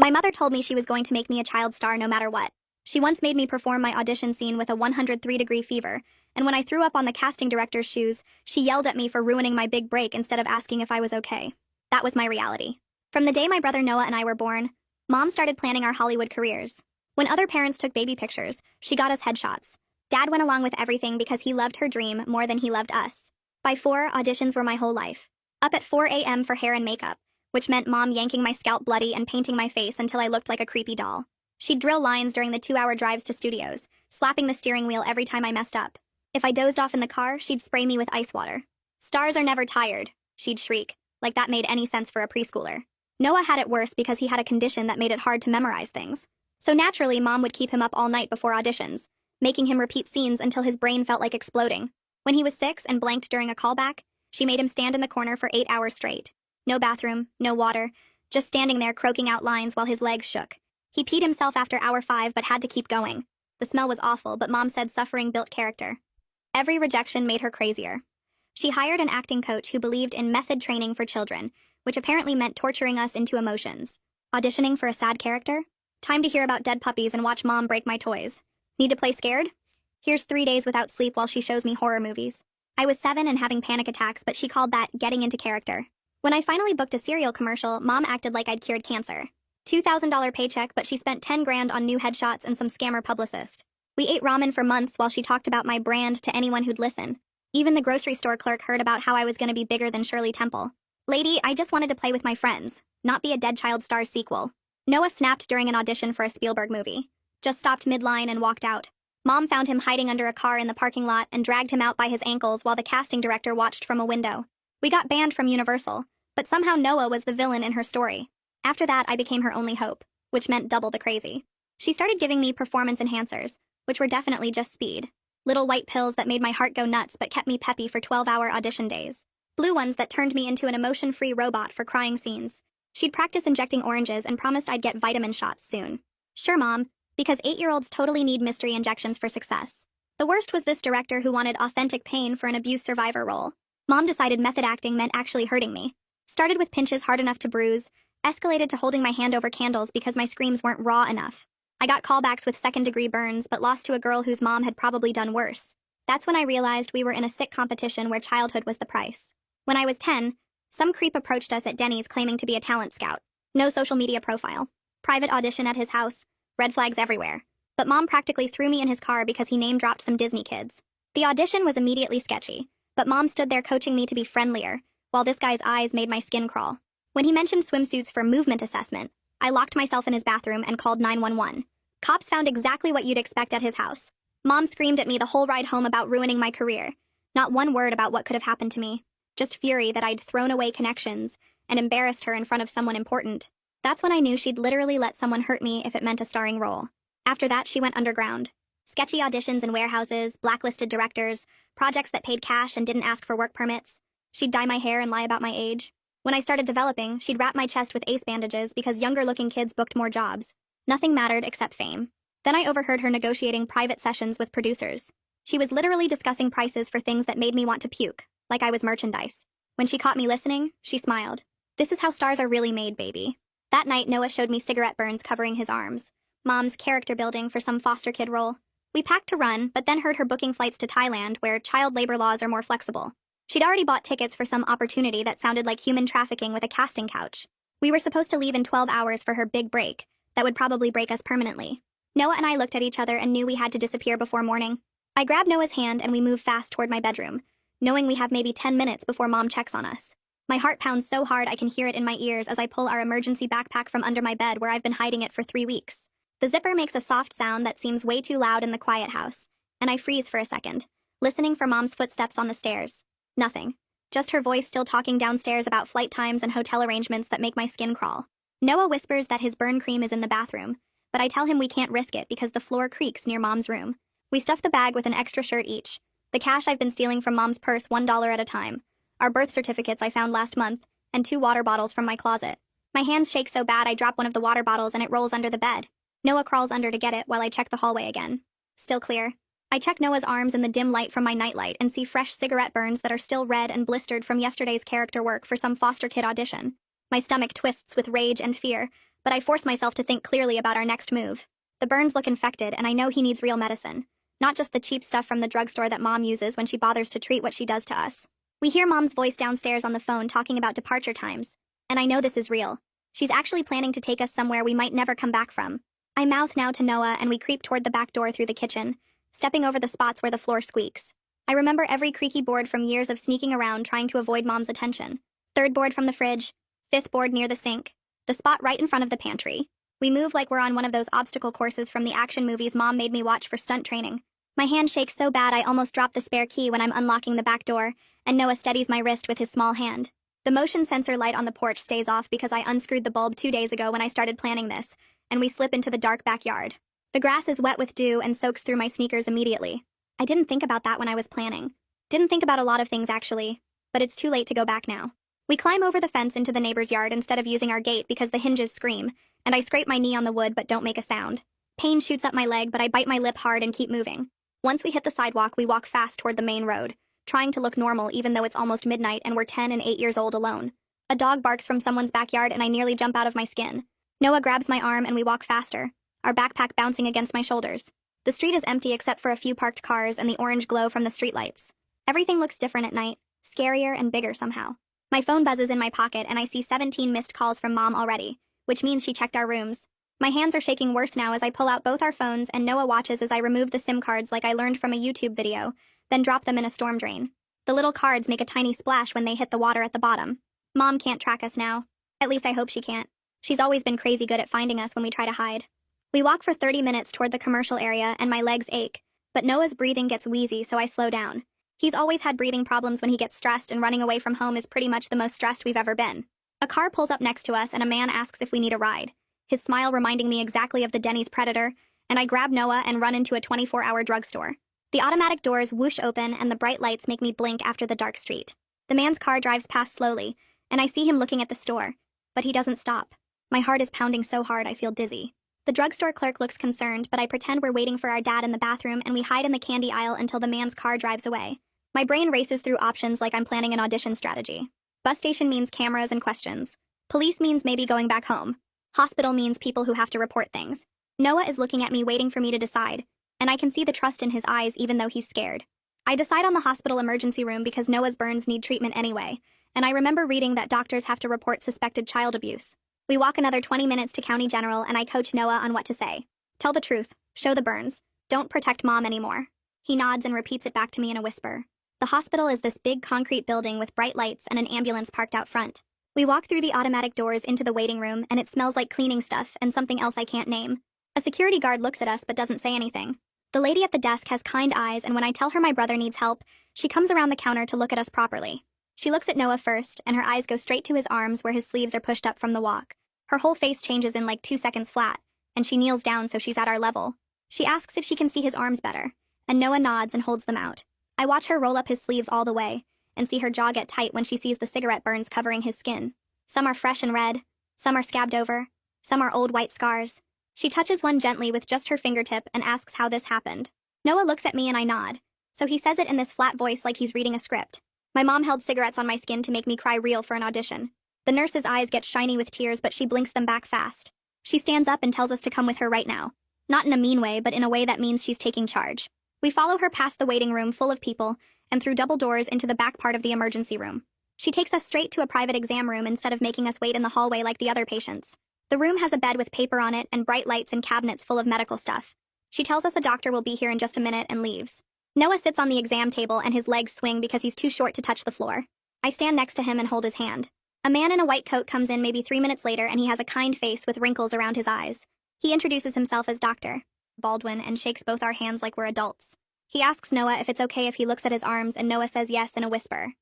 My mother told me she was going to make me a child star no matter what. She once made me perform my audition scene with a 103-degree fever, and when I threw up on the casting director's shoes, she yelled at me for ruining my big break instead of asking if I was okay. That was my reality. From the day my brother Noah and I were born, Mom started planning our Hollywood careers. When other parents took baby pictures, she got us headshots. Dad went along with everything because he loved her dream more than he loved us. By 4, auditions were my whole life. Up at 4 a.m. for hair and makeup, which meant Mom yanking my scalp bloody and painting my face until I looked like a creepy doll. She'd drill lines during the 2-hour drives to studios, slapping the steering wheel every time I messed up. If I dozed off in the car, she'd spray me with ice water. "Stars are never tired," she'd shriek, like that made any sense for a preschooler. Noah had it worse because he had a condition that made it hard to memorize things. So naturally, Mom would keep him up all night before auditions, making him repeat scenes until his brain felt like exploding. When he was 6 and blanked during a callback, she made him stand in the corner for 8 hours straight. No bathroom, no water, just standing there croaking out lines while his legs shook. He peed himself after hour 5 but had to keep going. The smell was awful, but Mom said suffering built character. Every rejection made her crazier. She hired an acting coach who believed in method training for children, which apparently meant torturing us into emotions. Auditioning for a sad character? Time to hear about dead puppies and watch Mom break my toys. Need to play scared? Here's 3 days without sleep while she shows me horror movies. I was 7 and having panic attacks, but she called that getting into character. When I finally booked a cereal commercial, Mom acted like I'd cured cancer. $2,000 paycheck, but she spent 10 grand on new headshots and some scammer publicist. We ate ramen for months while she talked about my brand to anyone who'd listen. Even the grocery store clerk heard about how I was going to be bigger than Shirley Temple. "Lady, I just wanted to play with my friends, not be a Dead Child Star sequel." Noah snapped during an audition for a Spielberg movie. Just stopped midline and walked out. Mom found him hiding under a car in the parking lot and dragged him out by his ankles while the casting director watched from a window. We got banned from Universal, but somehow Noah was the villain in her story. After that, I became her only hope, which meant double the crazy. She started giving me performance enhancers, which were definitely just speed. Little white pills that made my heart go nuts but kept me peppy for 12-hour audition days. Blue ones that turned me into an emotion-free robot for crying scenes. She'd practice injecting oranges and promised I'd get vitamin shots soon. Sure, Mom, because 8-year-olds totally need mystery injections for success. The worst was this director who wanted authentic pain for an abuse survivor role. Mom decided method acting meant actually hurting me. Started with pinches hard enough to bruise, escalated to holding my hand over candles because my screams weren't raw enough. I got callbacks with second-degree burns, but lost to a girl whose mom had probably done worse. That's when I realized we were in a sick competition where childhood was the price. When I was 10, some creep approached us at Denny's claiming to be a talent scout. No social media profile. Private audition at his house. Red flags everywhere. But Mom practically threw me in his car because he name-dropped some Disney kids. The audition was immediately sketchy, but Mom stood there coaching me to be friendlier, while this guy's eyes made my skin crawl. When he mentioned swimsuits for movement assessment, I locked myself in his bathroom and called 911. Cops found exactly what you'd expect at his house. Mom screamed at me the whole ride home about ruining my career. Not one word about what could have happened to me. Just fury that I'd thrown away connections and embarrassed her in front of someone important. That's when I knew she'd literally let someone hurt me if it meant a starring role. After that, she went underground. Sketchy auditions in warehouses, blacklisted directors, projects that paid cash and didn't ask for work permits. She'd dye my hair and lie about my age. When I started developing, she'd wrap my chest with ace bandages because younger-looking kids booked more jobs. Nothing mattered except fame. Then I overheard her negotiating private sessions with producers. She was literally discussing prices for things that made me want to puke, like I was merchandise. When she caught me listening, she smiled. "This is how stars are really made, baby." That night, Noah showed me cigarette burns covering his arms. Mom's character building for some foster kid role. We packed to run, but then heard her booking flights to Thailand, where child labor laws are more flexible. She'd already bought tickets for some opportunity that sounded like human trafficking with a casting couch. We were supposed to leave in 12 hours for her big break, that would probably break us permanently. Noah and I looked at each other and knew we had to disappear before morning. I grabbed Noah's hand and we moved fast toward my bedroom, knowing we have maybe 10 minutes before Mom checks on us. My heart pounds so hard I can hear it in my ears as I pull our emergency backpack from under my bed where I've been hiding it for 3 weeks. The zipper makes a soft sound that seems way too loud in the quiet house, and I freeze for a second, listening for Mom's footsteps on the stairs. Nothing. Just her voice still talking downstairs about flight times and hotel arrangements that make my skin crawl. Noah whispers that his burn cream is in the bathroom, but I tell him we can't risk it because the floor creaks near Mom's room. We stuff the bag with an extra shirt each. The cash I've been stealing from Mom's purse $1 at a time. Our birth certificates I found last month, and 2 water bottles from my closet. My hands shake so bad I drop one of the water bottles and it rolls under the bed. Noah crawls under to get it while I check the hallway again. Still clear. I check Noah's arms in the dim light from my nightlight and see fresh cigarette burns that are still red and blistered from yesterday's character work for some foster kid audition. My stomach twists with rage and fear, but I force myself to think clearly about our next move. The burns look infected, and I know he needs real medicine, not just the cheap stuff from the drugstore that Mom uses when she bothers to treat what she does to us. We hear Mom's voice downstairs on the phone talking about departure times, and I know this is real. She's actually planning to take us somewhere we might never come back from. I mouth now to Noah, and we creep toward the back door through the kitchen, stepping over the spots where the floor squeaks. I remember every creaky board from years of sneaking around trying to avoid Mom's attention. Third board from the fridge, fifth board near the sink, the spot right in front of the pantry. We move like we're on one of those obstacle courses from the action movies Mom made me watch for stunt training. My hand shakes so bad I almost drop the spare key when I'm unlocking the back door, and Noah steadies my wrist with his small hand. The motion sensor light on the porch stays off because I unscrewed the bulb 2 days ago when I started planning this, and we slip into the dark backyard. The grass is wet with dew and soaks through my sneakers immediately. I didn't think about that when I was planning. Didn't think about a lot of things actually, but it's too late to go back now. We climb over the fence into the neighbor's yard instead of using our gate because the hinges scream, and I scrape my knee on the wood but don't make a sound. Pain shoots up my leg, but I bite my lip hard and keep moving. Once we hit the sidewalk, we walk fast toward the main road, trying to look normal even though it's almost midnight and we're 10 and 8 years old alone. A dog barks from someone's backyard and I nearly jump out of my skin. Noah grabs my arm and we walk faster, our backpack bouncing against my shoulders. The street is empty except for a few parked cars and the orange glow from the streetlights. Everything looks different at night, scarier and bigger somehow. My phone buzzes in my pocket and I see 17 missed calls from Mom already, which means she checked our rooms. My hands are shaking worse now as I pull out both our phones and Noah watches as I remove the SIM cards like I learned from a YouTube video, then drop them in a storm drain. The little cards make a tiny splash when they hit the water at the bottom. Mom can't track us now. At least I hope she can't. She's always been crazy good at finding us when we try to hide. We walk for 30 minutes toward the commercial area and my legs ache, but Noah's breathing gets wheezy so I slow down. He's always had breathing problems when he gets stressed, and running away from home is pretty much the most stressed we've ever been. A car pulls up next to us and a man asks if we need a ride, his smile reminding me exactly of the Denny's Predator, and I grab Noah and run into a 24-hour drugstore. The automatic doors whoosh open and the bright lights make me blink after the dark street. The man's car drives past slowly, and I see him looking at the store, but he doesn't stop. My heart is pounding so hard I feel dizzy. The drugstore clerk looks concerned, but I pretend we're waiting for our dad in the bathroom and we hide in the candy aisle until the man's car drives away. My brain races through options like I'm planning an audition strategy. Bus station means cameras and questions. Police means maybe going back home. Hospital means people who have to report things. Noah is looking at me waiting for me to decide, and I can see the trust in his eyes even though he's scared. I decide on the hospital emergency room because Noah's burns need treatment anyway, and I remember reading that doctors have to report suspected child abuse. We walk another 20 minutes to County General and I coach Noah on what to say. Tell the truth, show the burns, don't protect Mom anymore. He nods and repeats it back to me in a whisper. The hospital is this big concrete building with bright lights and an ambulance parked out front. We walk through the automatic doors into the waiting room and it smells like cleaning stuff and something else I can't name. A security guard looks at us but doesn't say anything. The lady at the desk has kind eyes, and when I tell her my brother needs help, she comes around the counter to look at us properly. She looks at Noah first, and her eyes go straight to his arms where his sleeves are pushed up from the walk. Her whole face changes in like 2 seconds flat, and she kneels down so she's at our level. She asks if she can see his arms better, and Noah nods and holds them out. I watch her roll up his sleeves all the way, and see her jaw get tight when she sees the cigarette burns covering his skin. Some are fresh and red, some are scabbed over, some are old white scars. She touches one gently with just her fingertip and asks how this happened. Noah looks at me and I nod, so he says it in this flat voice like he's reading a script. My mom held cigarettes on my skin to make me cry real for an audition. The nurse's eyes get shiny with tears, but she blinks them back fast. She stands up and tells us to come with her right now. Not in a mean way, but in a way that means she's taking charge. We follow her past the waiting room full of people and through double doors into the back part of the emergency room. She takes us straight to a private exam room instead of making us wait in the hallway like the other patients. The room has a bed with paper on it and bright lights and cabinets full of medical stuff. She tells us a doctor will be here in just a minute and leaves. Noah sits on the exam table and his legs swing because he's too short to touch the floor. I stand next to him and hold his hand. A man in a white coat comes in maybe 3 minutes later and he has a kind face with wrinkles around his eyes. He introduces himself as Dr. Baldwin and shakes both our hands like we're adults. He asks Noah if it's okay if he looks at his arms and Noah says yes in a whisper.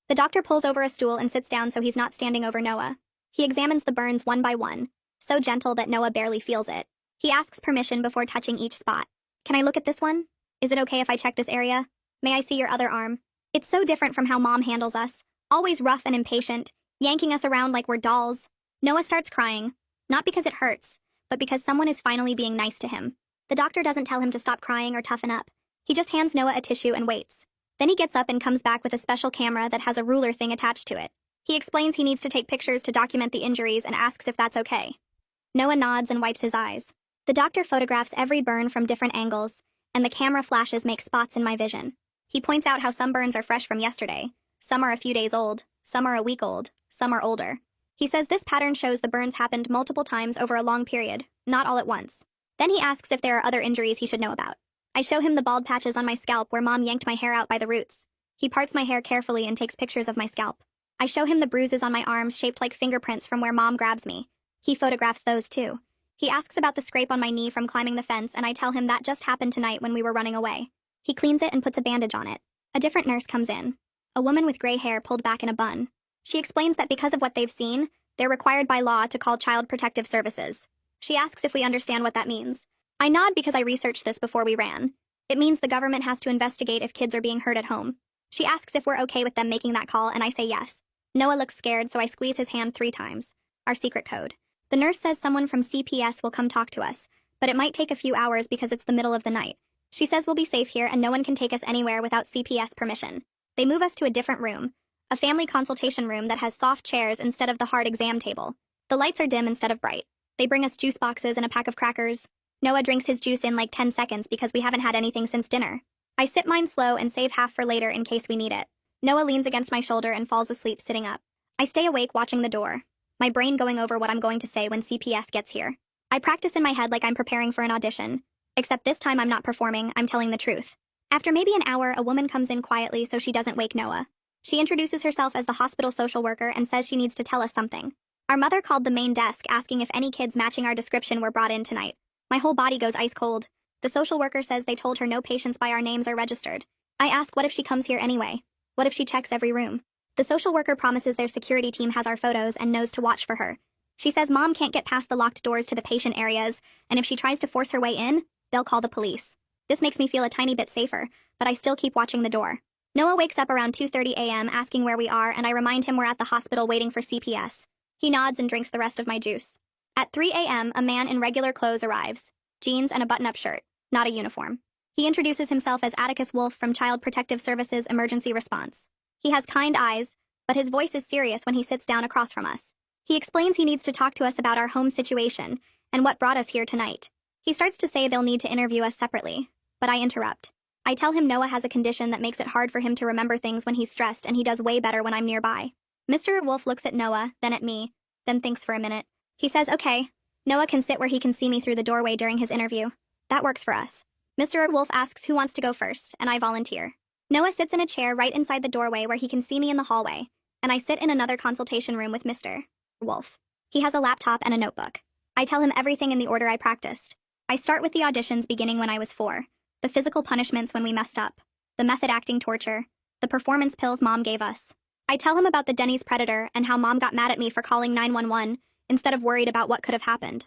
The doctor pulls over a stool and sits down so he's not standing over Noah. He examines the burns one by one, so gentle that Noah barely feels it. He asks permission before touching each spot. Can I look at this one? Is it okay if I check this area? May I see your other arm? It's so different from how Mom handles us, always rough and impatient, yanking us around like we're dolls. Noah starts crying, not because it hurts, but because someone is finally being nice to him. The doctor doesn't tell him to stop crying or toughen up. He just hands Noah a tissue and waits. Then he gets up and comes back with a special camera that has a ruler thing attached to it. He explains he needs to take pictures to document the injuries and asks if that's okay. Noah nods and wipes his eyes. The doctor photographs every burn from different angles, and the camera flashes make spots in my vision. He points out how some burns are fresh from yesterday, some are a few days old, some are a week old, some are older. He says this pattern shows the burns happened multiple times over a long period, not all at once. Then he asks if there are other injuries he should know about. I show him the bald patches on my scalp where Mom yanked my hair out by the roots. He parts my hair carefully and takes pictures of my scalp. I show him the bruises on my arms shaped like fingerprints from where Mom grabs me. He photographs those too. He asks about the scrape on my knee from climbing the fence, and I tell him that just happened tonight when we were running away. He cleans it and puts a bandage on it. A different nurse comes in. A woman with gray hair pulled back in a bun. She explains that because of what they've seen, they're required by law to call Child Protective Services. She asks if we understand what that means. I nod because I researched this before we ran. It means the government has to investigate if kids are being hurt at home. She asks if we're okay with them making that call, and I say yes. Noah looks scared, so I squeeze his hand 3 times. Our secret code. The nurse says someone from CPS will come talk to us, but it might take a few hours because it's the middle of the night. She says we'll be safe here and no one can take us anywhere without CPS permission. They move us to a different room, a family consultation room that has soft chairs instead of the hard exam table. The lights are dim instead of bright. They bring us juice boxes and a pack of crackers. Noah drinks his juice in like 10 seconds because we haven't had anything since dinner. I sip mine slow and save half for later in case we need it. Noah leans against my shoulder and falls asleep sitting up. I stay awake watching the door, my brain going over what I'm going to say when CPS gets here. I practice in my head like I'm preparing for an audition, except this time I'm not performing, I'm telling the truth. After maybe an hour, a woman comes in quietly so she doesn't wake Noah. She introduces herself as the hospital social worker and says she needs to tell us something. Our mother called the main desk asking if any kids matching our description were brought in tonight. My whole body goes ice cold. The social worker says they told her no patients by our names are registered. I ask what if she comes here anyway? What if she checks every room? The social worker promises their security team has our photos and knows to watch for her. She says Mom can't get past the locked doors to the patient areas, and if she tries to force her way in, they'll call the police. This makes me feel a tiny bit safer, but I still keep watching the door. Noah wakes up around 2:30 a.m. asking where we are, and I remind him we're at the hospital waiting for CPS. He nods and drinks the rest of my juice. At 3 a.m., a man in regular clothes arrives, jeans and a button-up shirt, not a uniform. He introduces himself as Atticus Wolf from Child Protective Services Emergency Response. He has kind eyes, but his voice is serious when he sits down across from us. He explains he needs to talk to us about our home situation and what brought us here tonight. He starts to say they'll need to interview us separately, but I interrupt. I tell him Noah has a condition that makes it hard for him to remember things when he's stressed, and he does way better when I'm nearby. Mr. Wolf looks at Noah, then at me, then thinks for a minute. He says, okay, Noah can sit where he can see me through the doorway during his interview. That works for us. Mr. Wolf asks who wants to go first, and I volunteer. Noah sits in a chair right inside the doorway where he can see me in the hallway, and I sit in another consultation room with Mr. Wolf. He has a laptop and a notebook. I tell him everything in the order I practiced. I start with the auditions beginning when I was 4, the physical punishments when we messed up, the method acting torture, the performance pills Mom gave us. I tell him about the Denny's predator and how Mom got mad at me for calling 911 instead of worried about what could have happened.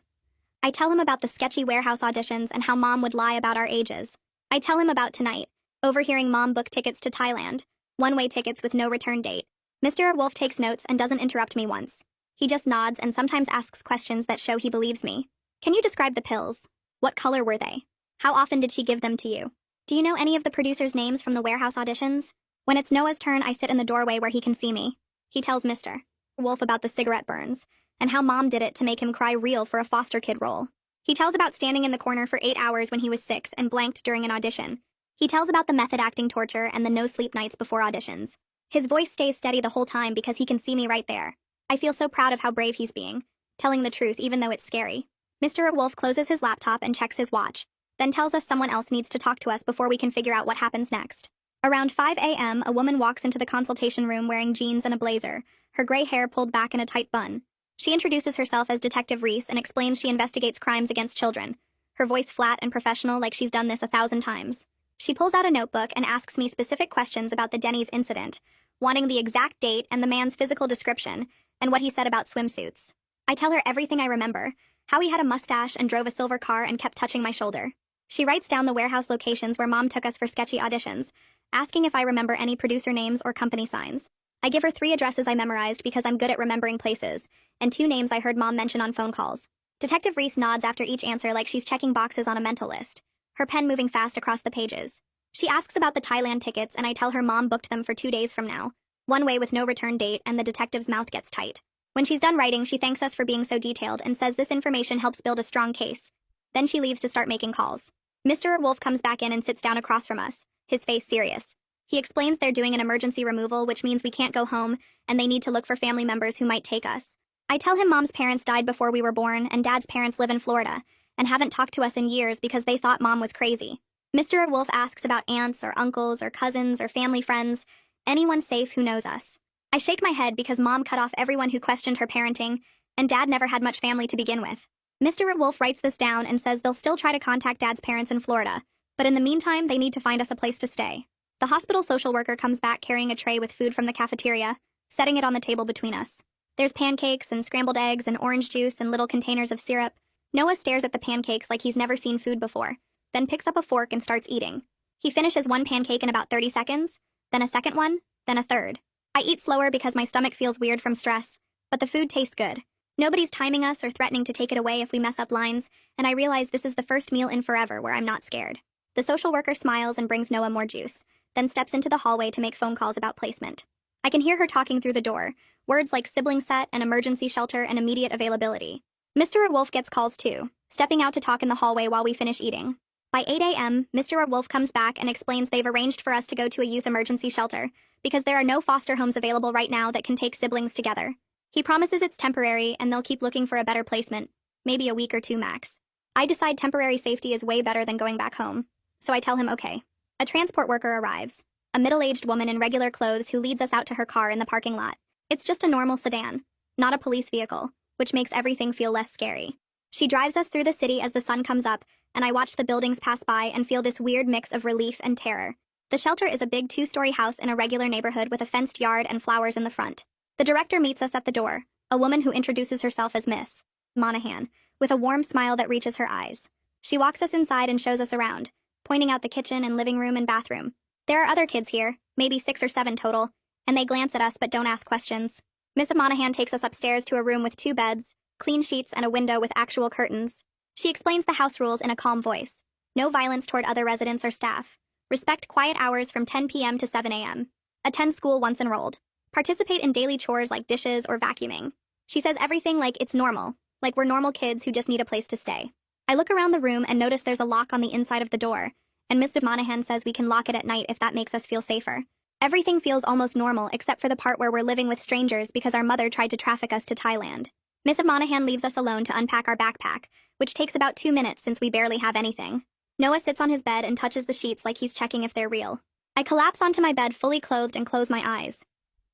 I tell him about the sketchy warehouse auditions and how Mom would lie about our ages. I tell him about tonight, overhearing Mom book tickets to Thailand, one-way tickets with no return date. Mr. Wolf takes notes and doesn't interrupt me once. He just nods and sometimes asks questions that show he believes me. Can you describe the pills? What color were they? How often did she give them to you? Do you know any of the producers' names from the warehouse auditions? When it's Noah's turn, I sit in the doorway where he can see me. He tells Mr. Wolf about the cigarette burns, and how Mom did it to make him cry real for a foster kid role. He tells about standing in the corner for 8 hours when he was 6 and blanked during an audition. He tells about the method acting torture and the no-sleep nights before auditions. His voice stays steady the whole time because he can see me right there. I feel so proud of how brave he's being, telling the truth even though it's scary. Mr. Wolf closes his laptop and checks his watch, then tells us someone else needs to talk to us before we can figure out what happens next. Around 5 a.m., a woman walks into the consultation room wearing jeans and a blazer, her gray hair pulled back in a tight bun. She introduces herself as Detective Reese and explains she investigates crimes against children, her voice flat and professional like she's done this 1,000 times. She pulls out a notebook and asks me specific questions about the Denny's incident, wanting the exact date and the man's physical description, and what he said about swimsuits. I tell her everything I remember, how he had a mustache and drove a silver car and kept touching my shoulder. She writes down the warehouse locations where Mom took us for sketchy auditions, asking if I remember any producer names or company signs. I give her 3 addresses I memorized because I'm good at remembering places, and 2 names I heard Mom mention on phone calls. Detective Reese nods after each answer like she's checking boxes on a mental list, her pen moving fast across the pages. She asks about the Thailand tickets, and I tell her Mom booked them for 2 days from now, one way with no return date, and the detective's mouth gets tight. When she's done writing, she thanks us for being so detailed and says this information helps build a strong case. Then she leaves to start making calls. Mr. Wolf comes back in and sits down across from us, his face serious. He explains they're doing an emergency removal, which means we can't go home, and they need to look for family members who might take us. I tell him Mom's parents died before we were born, and Dad's parents live in Florida, and haven't talked to us in years because they thought Mom was crazy. Mr. Wolf asks about aunts or uncles or cousins or family friends, anyone safe who knows us. I shake my head because Mom cut off everyone who questioned her parenting, and Dad never had much family to begin with. Mr. Wolf writes this down and says they'll still try to contact Dad's parents in Florida, but in the meantime, they need to find us a place to stay. The hospital social worker comes back carrying a tray with food from the cafeteria, setting it on the table between us. There's pancakes and scrambled eggs and orange juice and little containers of syrup. Noah stares at the pancakes like he's never seen food before, then picks up a fork and starts eating. He finishes one pancake in about 30 seconds, then a second one, then a third. I eat slower because my stomach feels weird from stress, but the food tastes good. Nobody's timing us or threatening to take it away if we mess up lines, and I realize this is the first meal in forever where I'm not scared. The social worker smiles and brings Noah more juice, then steps into the hallway to make phone calls about placement. I can hear her talking through the door, words like sibling set and emergency shelter and immediate availability. Mr. Wolf gets calls too, stepping out to talk in the hallway while we finish eating. By 8 a.m., Mr. Wolf comes back and explains they've arranged for us to go to a youth emergency shelter because there are no foster homes available right now that can take siblings together. He promises it's temporary and they'll keep looking for a better placement, maybe a week or two max. I decide temporary safety is way better than going back home, so I tell him okay. A transport worker arrives, a middle-aged woman in regular clothes who leads us out to her car in the parking lot. It's just a normal sedan, not a police vehicle, which makes everything feel less scary. She drives us through the city as the sun comes up, and I watch the buildings pass by and feel this weird mix of relief and terror. The shelter is a big 2-story house in a regular neighborhood with a fenced yard and flowers in the front. The director meets us at the door, a woman who introduces herself as Miss Monahan, with a warm smile that reaches her eyes. She walks us inside and shows us around, pointing out the kitchen and living room and bathroom. There are other kids here, maybe 6 or 7 total, and they glance at us but don't ask questions. Miss Monahan takes us upstairs to a room with 2 beds, clean sheets, and a window with actual curtains. She explains the house rules in a calm voice. No violence toward other residents or staff. Respect quiet hours from 10 p.m. to 7 a.m. Attend school once enrolled. Participate in daily chores like dishes or vacuuming. She says everything like it's normal, like we're normal kids who just need a place to stay. I look around the room and notice there's a lock on the inside of the door, and Miss Monahan says we can lock it at night if that makes us feel safer. Everything feels almost normal except for the part where we're living with strangers because our mother tried to traffic us to Thailand. Miss Monahan leaves us alone to unpack our backpack, which takes about 2 minutes since we barely have anything. Noah sits on his bed and touches the sheets like he's checking if they're real. I collapse onto my bed fully clothed and close my eyes.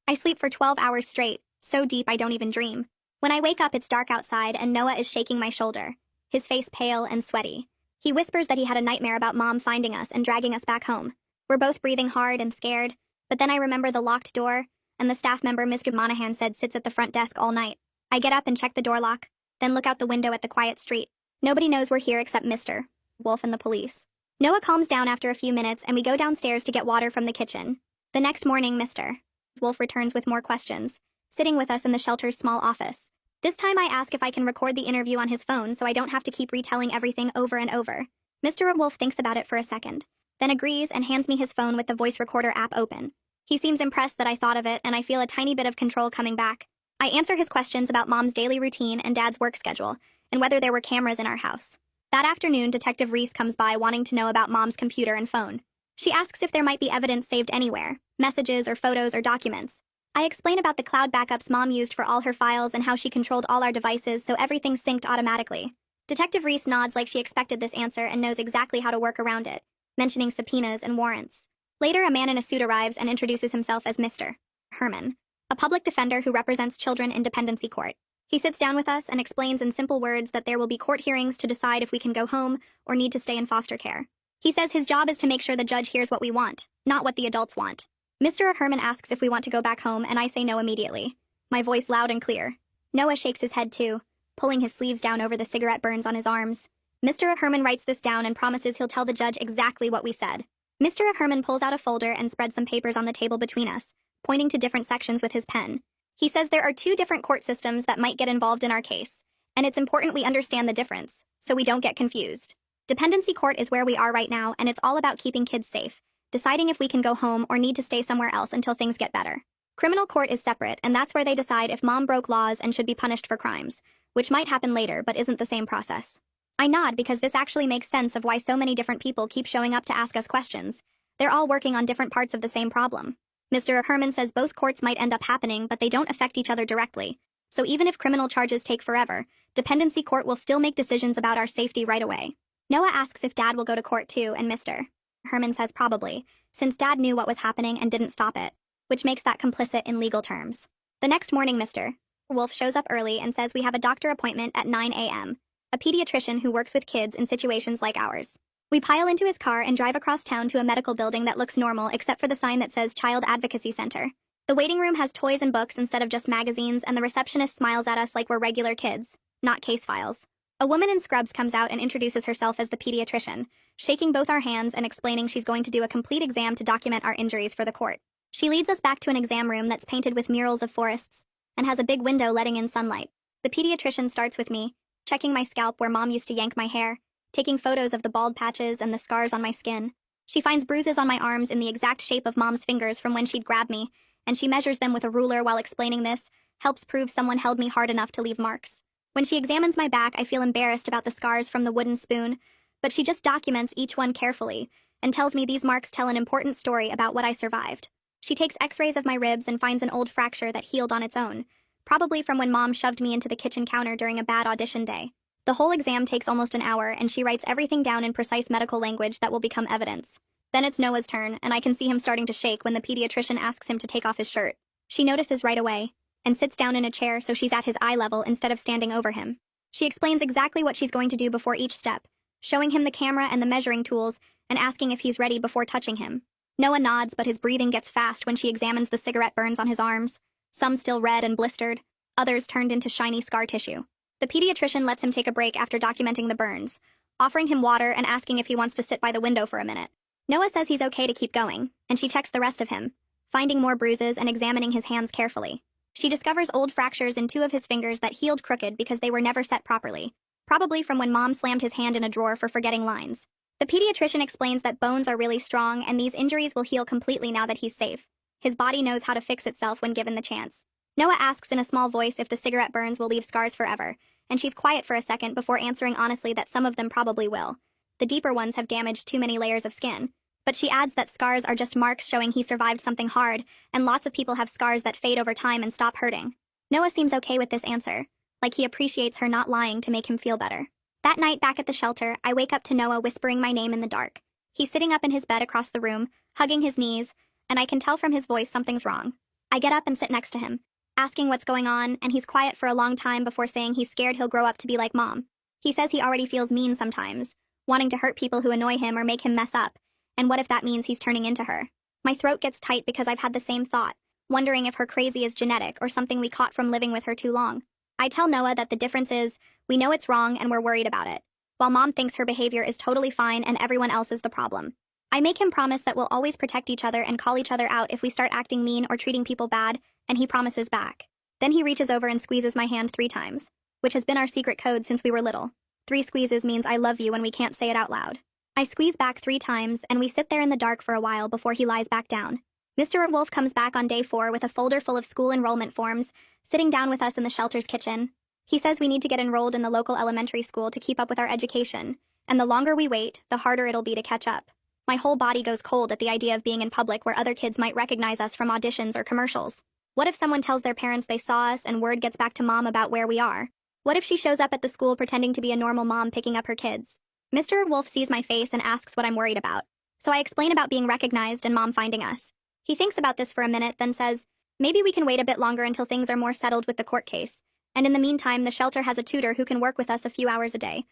I sleep for 12 hours straight, so deep I don't even dream. When I wake up, it's dark outside and Noah is shaking my shoulder, his face pale and sweaty. He whispers that he had a nightmare about Mom finding us and dragging us back home. We're both breathing hard and scared, but then I remember the locked door, and the staff member Miss Monahan said sits at the front desk all night. I get up and check the door lock, then look out the window at the quiet street. Nobody knows we're here except Mr. Wolf and the police. Noah calms down after a few minutes and we go downstairs to get water from the kitchen. The next morning, Mr. Wolf returns with more questions, sitting with us in the shelter's small office. This time I ask if I can record the interview on his phone so I don't have to keep retelling everything over and over. Mr. Wolf thinks about it for a second, then agrees and hands me his phone with the voice recorder app open. He seems impressed that I thought of it and I feel a tiny bit of control coming back. I answer his questions about Mom's daily routine and Dad's work schedule, and whether there were cameras in our house. That afternoon, Detective Reese comes by wanting to know about Mom's computer and phone. She asks if there might be evidence saved anywhere, messages or photos or documents. I explain about the cloud backups Mom used for all her files and how she controlled all our devices so everything synced automatically. Detective Reese nods like she expected this answer and knows exactly how to work around it, mentioning subpoenas and warrants. Later, a man in a suit arrives and introduces himself as Mr. Herman, a public defender who represents children in dependency court. He sits down with us and explains in simple words that there will be court hearings to decide if we can go home or need to stay in foster care. He says his job is to make sure the judge hears what we want, not what the adults want. Mr. Herman asks if we want to go back home, and I say no immediately, my voice loud and clear. Noah shakes his head too, pulling his sleeves down over the cigarette burns on his arms. Mr. Herman writes this down and promises he'll tell the judge exactly what we said. Mr. Herman pulls out a folder and spreads some papers on the table between us, pointing to different sections with his pen. He says there are 2 different court systems that might get involved in our case, and it's important we understand the difference, so we don't get confused. Dependency court is where we are right now, and it's all about keeping kids safe, deciding if we can go home or need to stay somewhere else until things get better. Criminal court is separate, and that's where they decide if mom broke laws and should be punished for crimes, which might happen later but isn't the same process. I nod because this actually makes sense of why so many different people keep showing up to ask us questions. They're all working on different parts of the same problem. Mr. Herman says both courts might end up happening, but they don't affect each other directly. So even if criminal charges take forever, dependency court will still make decisions about our safety right away. Noah asks if Dad will go to court too, and Mr. Herman says probably, since Dad knew what was happening and didn't stop it, which makes that complicit in legal terms. The next morning, Mr. Wolf shows up early and says we have a doctor appointment at 9 a.m., a pediatrician who works with kids in situations like ours. We pile into his car and drive across town to a medical building that looks normal except for the sign that says Child Advocacy Center. The waiting room has toys and books instead of just magazines, and the receptionist smiles at us like we're regular kids, not case files. A woman in scrubs comes out and introduces herself as the pediatrician, shaking both our hands and explaining she's going to do a complete exam to document our injuries for the court. She leads us back to an exam room that's painted with murals of forests and has a big window letting in sunlight. The pediatrician starts with me, checking my scalp where Mom used to yank my hair, taking photos of the bald patches and the scars on my skin. She finds bruises on my arms in the exact shape of Mom's fingers from when she'd grab me, and she measures them with a ruler while explaining this, helps prove someone held me hard enough to leave marks. When she examines my back, I feel embarrassed about the scars from the wooden spoon, but she just documents each one carefully and tells me these marks tell an important story about what I survived. She takes x-rays of my ribs and finds an old fracture that healed on its own, probably from when Mom shoved me into the kitchen counter during a bad audition day. The whole exam takes almost an hour, and she writes everything down in precise medical language that will become evidence. Then it's Noah's turn, and I can see him starting to shake when the pediatrician asks him to take off his shirt. She notices right away and sits down in a chair so she's at his eye level instead of standing over him. She explains exactly what she's going to do before each step, showing him the camera and the measuring tools and asking if he's ready before touching him. Noah nods, but his breathing gets fast when she examines the cigarette burns on his arms, some still red and blistered, others turned into shiny scar tissue. The pediatrician lets him take a break after documenting the burns, offering him water and asking if he wants to sit by the window for a minute. Noah says he's okay to keep going, and she checks the rest of him, finding more bruises and examining his hands carefully. She discovers old fractures in 2 of his fingers that healed crooked because they were never set properly, probably from when Mom slammed his hand in a drawer for forgetting lines. The pediatrician explains that bones are really strong and these injuries will heal completely now that he's safe. His body knows how to fix itself when given the chance. Noah asks in a small voice if the cigarette burns will leave scars forever, and she's quiet for a second before answering honestly that some of them probably will. The deeper ones have damaged too many layers of skin. But she adds that scars are just marks showing he survived something hard, and lots of people have scars that fade over time and stop hurting. Noah seems okay with this answer, like he appreciates her not lying to make him feel better. That night back at the shelter, I wake up to Noah whispering my name in the dark. He's sitting up in his bed across the room, hugging his knees, and I can tell from his voice something's wrong. I get up and sit next to him, asking what's going on, and he's quiet for a long time before saying he's scared he'll grow up to be like Mom. He says he already feels mean sometimes, wanting to hurt people who annoy him or make him mess up. And what if that means he's turning into her? My throat gets tight because I've had the same thought, wondering if her crazy is genetic or something we caught from living with her too long. I tell Noah that the difference is, we know it's wrong and we're worried about it, while Mom thinks her behavior is totally fine and everyone else is the problem. I make him promise that we'll always protect each other and call each other out if we start acting mean or treating people bad, and he promises back. Then he reaches over and squeezes my hand 3 times, which has been our secret code since we were little. 3 squeezes means I love you when we can't say it out loud. I squeeze back 3 times, and we sit there in the dark for a while before he lies back down. Mr. Wolf comes back on day 4 with a folder full of school enrollment forms, sitting down with us in the shelter's kitchen. He says we need to get enrolled in the local elementary school to keep up with our education, and the longer we wait, the harder it'll be to catch up. My whole body goes cold at the idea of being in public where other kids might recognize us from auditions or commercials. What if someone tells their parents they saw us and word gets back to Mom about where we are? What if she shows up at the school pretending to be a normal mom picking up her kids? Mr. Wolf sees my face and asks what I'm worried about, so I explain about being recognized and Mom finding us. He thinks about this for a minute, then says, maybe we can wait a bit longer until things are more settled with the court case, and in the meantime, the shelter has a tutor who can work with us a few hours a day.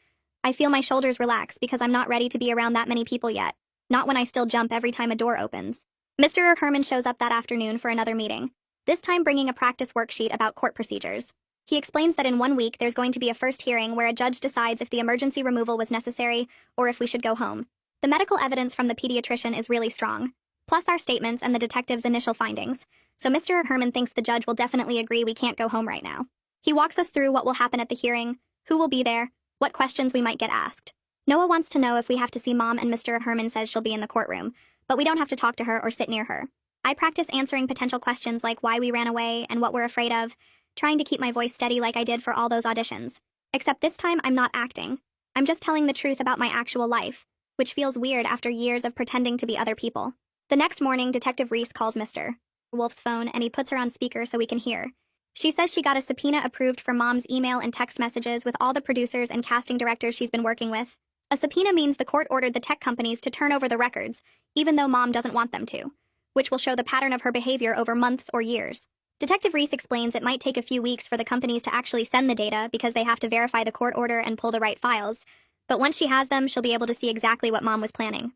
I feel my shoulders relax because I'm not ready to be around that many people yet, not when I still jump every time a door opens. Mr. Herman shows up that afternoon for another meeting, this time bringing a practice worksheet about court procedures. He explains that in 1 week there's going to be a first hearing where a judge decides if the emergency removal was necessary or if we should go home. The medical evidence from the pediatrician is really strong, plus our statements and the detective's initial findings, so Mr. Herman thinks the judge will definitely agree we can't go home right now. He walks us through what will happen at the hearing, who will be there, what questions we might get asked. Noah wants to know if we have to see Mom, and Mr. Herman says she'll be in the courtroom, but we don't have to talk to her or sit near her. I practice answering potential questions like why we ran away and what we're afraid of, trying to keep my voice steady like I did for all those auditions. Except this time I'm not acting. I'm just telling the truth about my actual life, which feels weird after years of pretending to be other people. The next morning, Detective Reese calls Mr. Wolf's phone and he puts her on speaker so we can hear. She says she got a subpoena approved for Mom's email and text messages with all the producers and casting directors she's been working with. A subpoena means the court ordered the tech companies to turn over the records, even though Mom doesn't want them to, which will show the pattern of her behavior over months or years. Detective Reese explains it might take a few weeks for the companies to actually send the data because they have to verify the court order and pull the right files, but once she has them, she'll be able to see exactly what Mom was planning.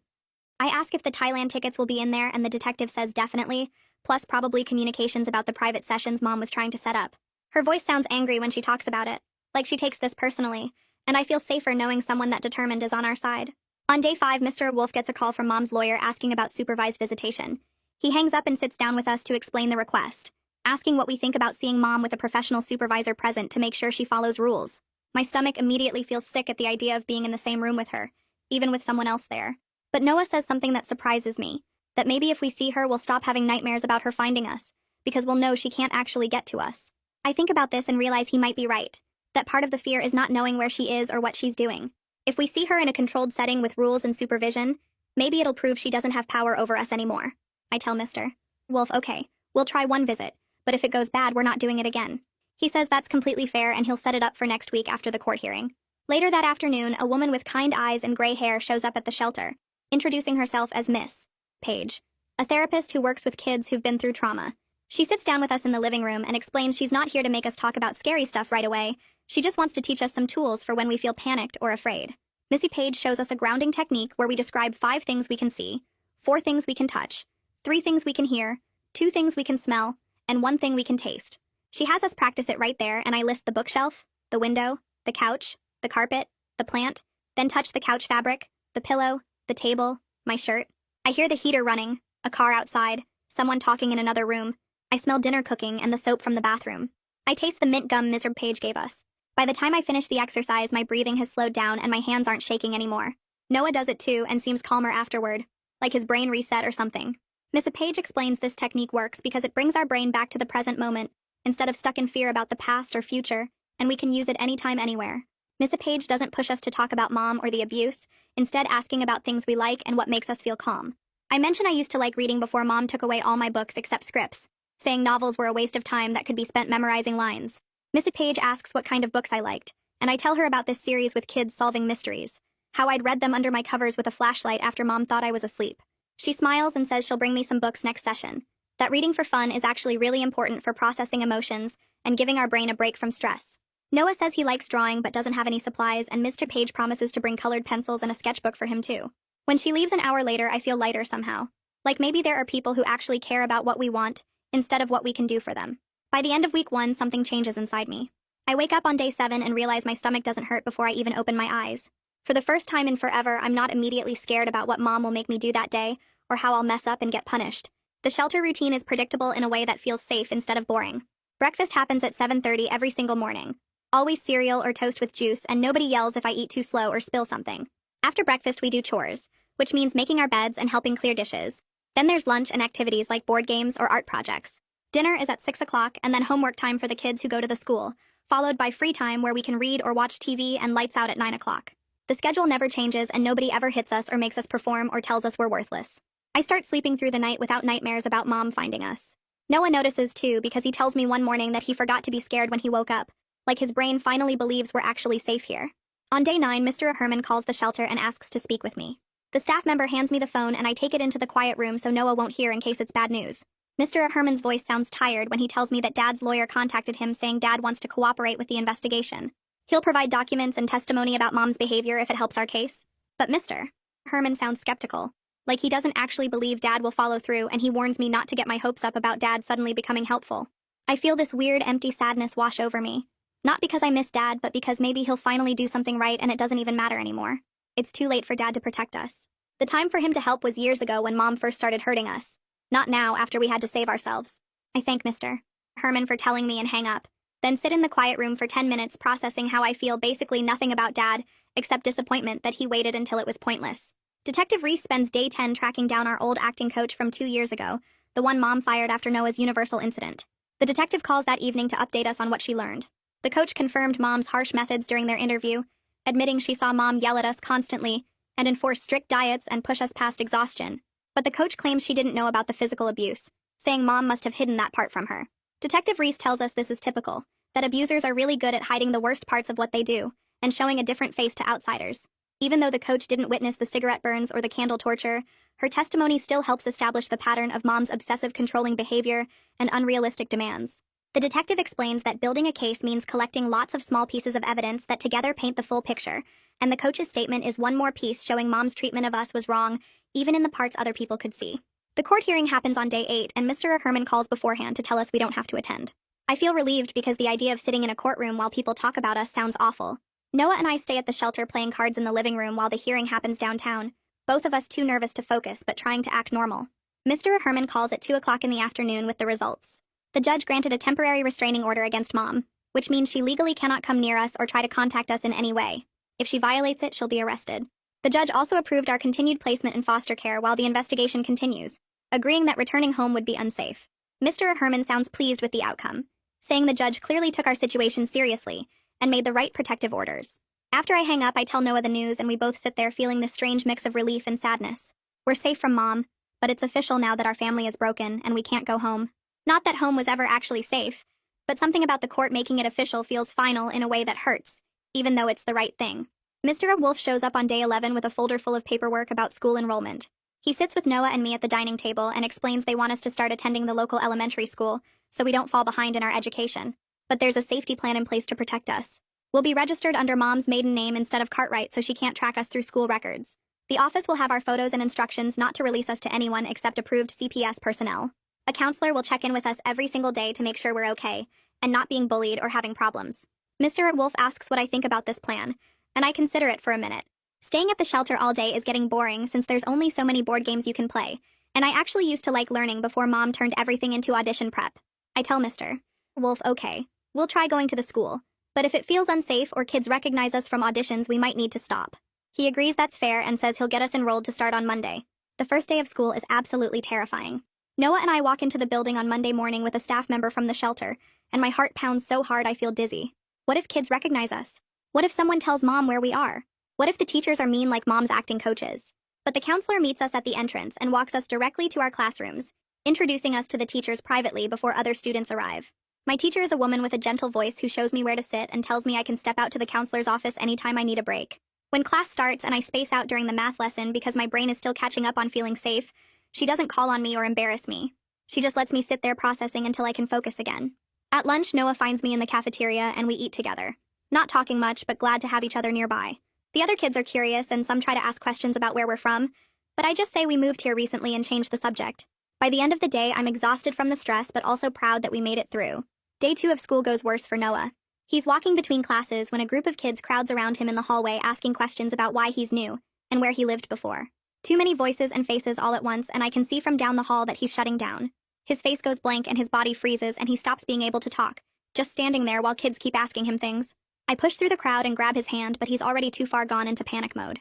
I ask if the Thailand tickets will be in there, and the detective says definitely, plus probably communications about the private sessions Mom was trying to set up. Her voice sounds angry when she talks about it, like she takes this personally, and I feel safer knowing someone that determined is on our side. On day 5, Mr. Wolf gets a call from Mom's lawyer asking about supervised visitation. He hangs up and sits down with us to explain the request, asking what we think about seeing Mom with a professional supervisor present to make sure she follows rules. My stomach immediately feels sick at the idea of being in the same room with her, even with someone else there. But Noah says something that surprises me, that maybe if we see her, we'll stop having nightmares about her finding us, because we'll know she can't actually get to us. I think about this and realize he might be right, that part of the fear is not knowing where she is or what she's doing. If we see her in a controlled setting with rules and supervision, maybe it'll prove she doesn't have power over us anymore. I tell Mr. Wolf, okay, we'll try one visit, but if it goes bad, we're not doing it again. He says that's completely fair and he'll set it up for next week after the court hearing. Later that afternoon, a woman with kind eyes and gray hair shows up at the shelter, introducing herself as Miss Page, a therapist who works with kids who've been through trauma. She sits down with us in the living room and explains she's not here to make us talk about scary stuff right away. She just wants to teach us some tools for when we feel panicked or afraid. Missy Page shows us a grounding technique where we describe 5 things we can see, 4 things we can touch, 3 things we can hear, 2 things we can smell, and 1 thing we can taste. She has us practice it right there, and I list the bookshelf, the window, the couch, the carpet, the plant, then touch the couch fabric, the pillow, the table, my shirt. I hear the heater running, a car outside, someone talking in another room. I smell dinner cooking and the soap from the bathroom. I taste the mint gum Mr. Page gave us. By the time I finish the exercise, my breathing has slowed down and my hands aren't shaking anymore. Noah does it too and seems calmer afterward, like his brain reset or something. Miss Page explains this technique works because it brings our brain back to the present moment, instead of stuck in fear about the past or future, and we can use it anytime, anywhere. Miss Page doesn't push us to talk about Mom or the abuse, instead asking about things we like and what makes us feel calm. I mention I used to like reading before Mom took away all my books except scripts, saying novels were a waste of time that could be spent memorizing lines. Miss Page asks what kind of books I liked, and I tell her about this series with kids solving mysteries, how I'd read them under my covers with a flashlight after Mom thought I was asleep. She smiles and says she'll bring me some books next session, that reading for fun is actually really important for processing emotions and giving our brain a break from stress. Noah says he likes drawing but doesn't have any supplies, and Mr. Page promises to bring colored pencils and a sketchbook for him too. When she leaves an hour later, I feel lighter somehow. Like maybe there are people who actually care about what we want, instead of what we can do for them. By the end of week 1, something changes inside me. I wake up on day 7 and realize my stomach doesn't hurt before I even open my eyes. For the first time in forever, I'm not immediately scared about what Mom will make me do that day, or how I'll mess up and get punished. The shelter routine is predictable in a way that feels safe instead of boring. Breakfast happens at 7:30 every single morning. Always cereal or toast with juice, and nobody yells if I eat too slow or spill something. After breakfast, we do chores, which means making our beds and helping clear dishes. Then there's lunch and activities like board games or art projects. Dinner is at 6 o'clock, and then homework time for the kids who go to the school, followed by free time where we can read or watch TV, and lights out at 9 o'clock. The schedule never changes, and nobody ever hits us or makes us perform or tells us we're worthless. I start sleeping through the night without nightmares about Mom finding us. Noah notices too because he tells me one morning that he forgot to be scared when he woke up, like his brain finally believes we're actually safe here. On day 9, Mr. Herman calls the shelter and asks to speak with me. The staff member hands me the phone and I take it into the quiet room so Noah won't hear in case it's bad news. Mr. Herman's voice sounds tired when he tells me that Dad's lawyer contacted him saying Dad wants to cooperate with the investigation. He'll provide documents and testimony about Mom's behavior if it helps our case. But Mr. Herman sounds skeptical. Like he doesn't actually believe Dad will follow through, and he warns me not to get my hopes up about Dad suddenly becoming helpful. I feel this weird, empty sadness wash over me. Not because I miss Dad, but because maybe he'll finally do something right and it doesn't even matter anymore. It's too late for Dad to protect us. The time for him to help was years ago when Mom first started hurting us. Not now, after we had to save ourselves. I thank Mr. Herman for telling me and hang up, then sit in the quiet room for 10 minutes processing how I feel basically nothing about Dad, except disappointment that he waited until it was pointless. Detective Reese spends day 10 tracking down our old acting coach from 2 years ago, the one Mom fired after Noah's Universal incident. The detective calls that evening to update us on what she learned. The coach confirmed Mom's harsh methods during their interview, admitting she saw Mom yell at us constantly and enforce strict diets and push us past exhaustion. But the coach claims she didn't know about the physical abuse, saying Mom must have hidden that part from her. Detective Reese tells us this is typical, that abusers are really good at hiding the worst parts of what they do and showing a different face to outsiders. Even though the coach didn't witness the cigarette burns or the candle torture, her testimony still helps establish the pattern of Mom's obsessive controlling behavior and unrealistic demands. The detective explains that building a case means collecting lots of small pieces of evidence that together paint the full picture, and the coach's statement is one more piece showing Mom's treatment of us was wrong, even in the parts other people could see. The court hearing happens on day 8, and Mr. Herman calls beforehand to tell us we don't have to attend. I feel relieved because the idea of sitting in a courtroom while people talk about us sounds awful. Noah and I stay at the shelter playing cards in the living room while the hearing happens downtown, both of us too nervous to focus but trying to act normal. Mr. Herman calls at 2 o'clock in the afternoon with the results. The judge granted a temporary restraining order against Mom, which means she legally cannot come near us or try to contact us in any way. If she violates it, she'll be arrested. The judge also approved our continued placement in foster care while the investigation continues, agreeing that returning home would be unsafe. Mr. Herman sounds pleased with the outcome, saying the judge clearly took our situation seriously and made the right protective orders. After I hang up, I tell Noah the news, and we both sit there feeling this strange mix of relief and sadness. We're safe from Mom, but it's official now that our family is broken and we can't go home. Not that home was ever actually safe, but something about the court making it official feels final in a way that hurts, even though it's the right thing. Mr. Wolf shows up on day 11 with a folder full of paperwork about school enrollment. He sits with Noah and me at the dining table and explains they want us to start attending the local elementary school so we don't fall behind in our education. But there's a safety plan in place to protect us. We'll be registered under Mom's maiden name instead of Cartwright so she can't track us through school records. The office will have our photos and instructions not to release us to anyone except approved CPS personnel. A counselor will check in with us every single day to make sure we're okay and not being bullied or having problems. Mr. Wolf asks what I think about this plan, and I consider it for a minute. Staying at the shelter all day is getting boring since there's only so many board games you can play, and I actually used to like learning before Mom turned everything into audition prep. I tell Mr. Wolf, okay, we'll try going to the school, but if it feels unsafe or kids recognize us from auditions, we might need to stop. He agrees that's fair and says he'll get us enrolled to start on Monday. The first day of school is absolutely terrifying. Noah and I walk into the building on Monday morning with a staff member from the shelter, and my heart pounds so hard I feel dizzy. What if kids recognize us? What if someone tells Mom where we are? What if the teachers are mean like Mom's acting coaches? But the counselor meets us at the entrance and walks us directly to our classrooms, introducing us to the teachers privately before other students arrive. My teacher is a woman with a gentle voice who shows me where to sit and tells me I can step out to the counselor's office anytime I need a break. When class starts and I space out during the math lesson because my brain is still catching up on feeling safe, she doesn't call on me or embarrass me. She just lets me sit there processing until I can focus again. At lunch, Noah finds me in the cafeteria and we eat together. Not talking much, but glad to have each other nearby. The other kids are curious and some try to ask questions about where we're from, but I just say we moved here recently and change the subject. By the end of the day, I'm exhausted from the stress but also proud that we made it through. Day 2 of school goes worse for Noah. He's walking between classes when a group of kids crowds around him in the hallway asking questions about why he's new and where he lived before. Too many voices and faces all at once, and I can see from down the hall that he's shutting down. His face goes blank and his body freezes and he stops being able to talk, just standing there while kids keep asking him things. I push through the crowd and grab his hand, but he's already too far gone into panic mode.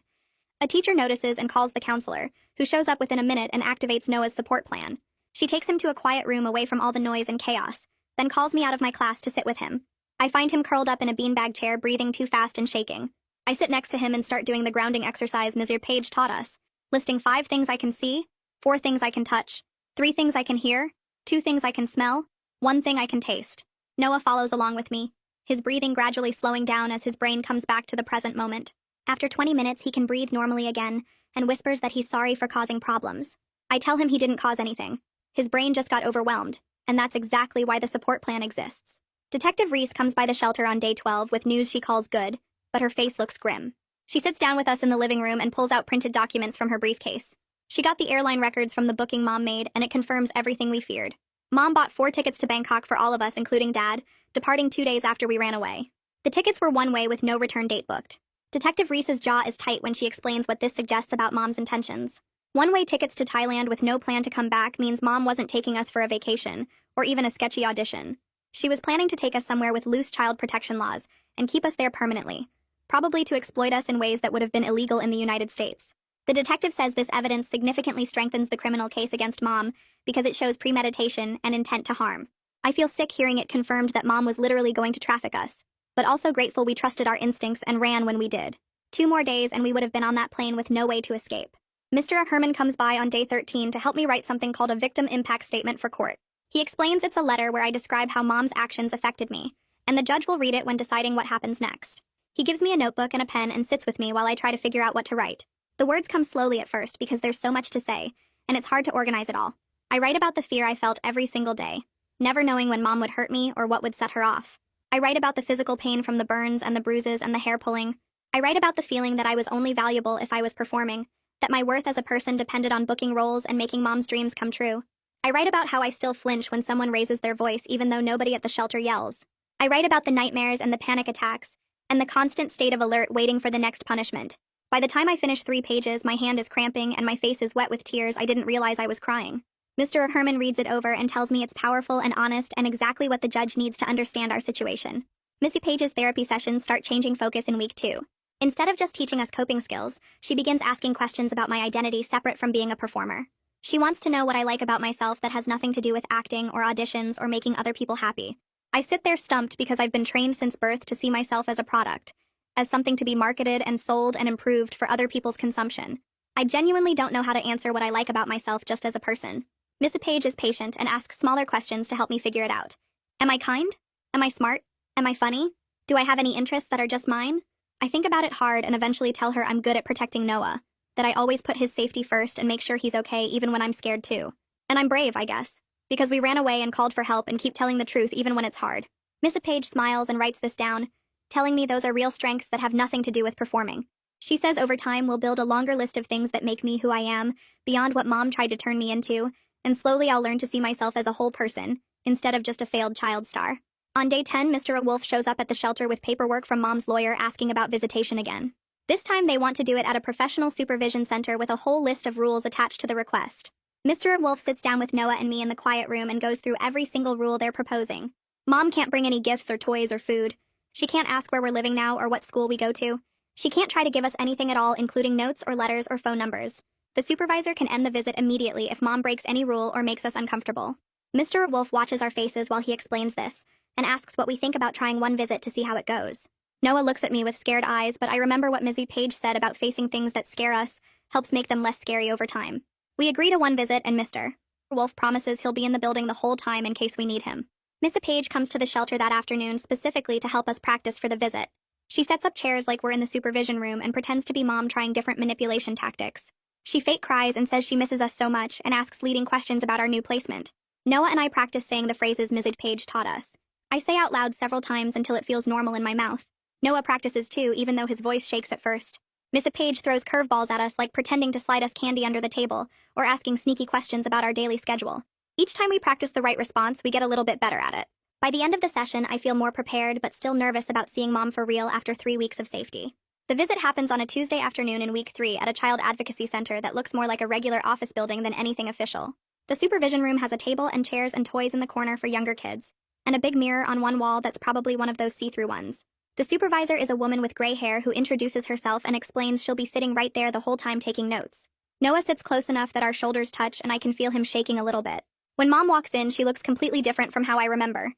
A teacher notices and calls the counselor, who shows up within a minute and activates Noah's support plan. She takes him to a quiet room away from all the noise and chaos, then calls me out of my class to sit with him. I find him curled up in a beanbag chair, breathing too fast and shaking. I sit next to him and start doing the grounding exercise Mr. Page taught us, listing 5 things I can see, 4 things I can touch, 3 things I can hear, 2 things I can smell, 1 thing I can taste. Noah follows along with me, his breathing gradually slowing down as his brain comes back to the present moment. After 20 minutes, he can breathe normally again and whispers that he's sorry for causing problems. I tell him he didn't cause anything. His brain just got overwhelmed, and that's exactly why the support plan exists. Detective Reese comes by the shelter on day 12 with news she calls good, but her face looks grim. She sits down with us in the living room and pulls out printed documents from her briefcase. She got the airline records from the booking Mom made, and it confirms everything we feared. Mom bought 4 tickets to Bangkok for all of us, including Dad, departing 2 days after we ran away. The tickets were one-way with no return date booked. Detective Reese's jaw is tight when she explains what this suggests about Mom's intentions. One-way tickets to Thailand with no plan to come back means Mom wasn't taking us for a vacation, or even a sketchy audition. She was planning to take us somewhere with loose child protection laws and keep us there permanently, probably to exploit us in ways that would have been illegal in the United States. The detective says this evidence significantly strengthens the criminal case against Mom because it shows premeditation and intent to harm. I feel sick hearing it confirmed that Mom was literally going to traffic us, but also grateful we trusted our instincts and ran when we did. 2 more days and we would have been on that plane with no way to escape. Mr. Herman comes by on day 13 to help me write something called a victim impact statement for court. He explains it's a letter where I describe how Mom's actions affected me, and the judge will read it when deciding what happens next. He gives me a notebook and a pen and sits with me while I try to figure out what to write. The words come slowly at first because there's so much to say, and it's hard to organize it all. I write about the fear I felt every single day, never knowing when Mom would hurt me or what would set her off. I write about the physical pain from the burns and the bruises and the hair pulling. I write about the feeling that I was only valuable if I was performing, that my worth as a person depended on booking roles and making Mom's dreams come true. I write about how I still flinch when someone raises their voice even though nobody at the shelter yells. I write about the nightmares and the panic attacks, and the constant state of alert waiting for the next punishment. By the time I finish 3 pages, my hand is cramping and my face is wet with tears. I didn't realize I was crying. Mr. Herman reads it over and tells me it's powerful and honest and exactly what the judge needs to understand our situation. Missy Page's therapy sessions start changing focus in week 2. Instead of just teaching us coping skills, she begins asking questions about my identity separate from being a performer. She wants to know what I like about myself that has nothing to do with acting or auditions or making other people happy. I sit there stumped because I've been trained since birth to see myself as a product, as something to be marketed and sold and improved for other people's consumption. I genuinely don't know how to answer what I like about myself just as a person. Missy Page is patient and asks smaller questions to help me figure it out. Am I kind? Am I smart? Am I funny? Do I have any interests that are just mine? I think about it hard and eventually tell her I'm good at protecting Noah, that I always put his safety first and make sure he's okay even when I'm scared too. And I'm brave, I guess, because we ran away and called for help and keep telling the truth even when it's hard. Missy Page smiles and writes this down, telling me those are real strengths that have nothing to do with performing. She says over time we'll build a longer list of things that make me who I am, beyond what Mom tried to turn me into, and slowly I'll learn to see myself as a whole person, instead of just a failed child star. On day 10, Mr. Wolf shows up at the shelter with paperwork from Mom's lawyer asking about visitation again. This time they want to do it at a professional supervision center with a whole list of rules attached to the request. Mr. Wolf sits down with Noah and me in the quiet room and goes through every single rule they're proposing. Mom can't bring any gifts or toys or food. She can't ask where we're living now or what school we go to. She can't try to give us anything at all, including notes or letters or phone numbers. The supervisor can end the visit immediately if Mom breaks any rule or makes us uncomfortable. Mr. Wolf watches our faces while he explains this, and asks what we think about trying one visit to see how it goes. Noah looks at me with scared eyes, but I remember what Missy Page said about facing things that scare us helps make them less scary over time. We agree to one visit, and Mr. Wolf promises he'll be in the building the whole time in case we need him. Missy Page comes to the shelter that afternoon specifically to help us practice for the visit. She sets up chairs like we're in the supervision room and pretends to be Mom trying different manipulation tactics. She fake cries and says she misses us so much and asks leading questions about our new placement. Noah and I practice saying the phrases Missy Page taught us. I say out loud several times until it feels normal in my mouth. Noah practices too, even though his voice shakes at first. Missy Page throws curveballs at us like pretending to slide us candy under the table or asking sneaky questions about our daily schedule. Each time we practice the right response, we get a little bit better at it. By the end of the session, I feel more prepared but still nervous about seeing Mom for real after 3 weeks of safety. The visit happens on a Tuesday afternoon in week 3 at a child advocacy center that looks more like a regular office building than anything official. The supervision room has a table and chairs and toys in the corner for younger kids, and a big mirror on one wall that's probably one of those see-through ones. The supervisor is a woman with gray hair who introduces herself and explains she'll be sitting right there the whole time taking notes. Noah sits close enough that our shoulders touch and I can feel him shaking a little bit. When Mom walks in, she looks completely different from how I remember.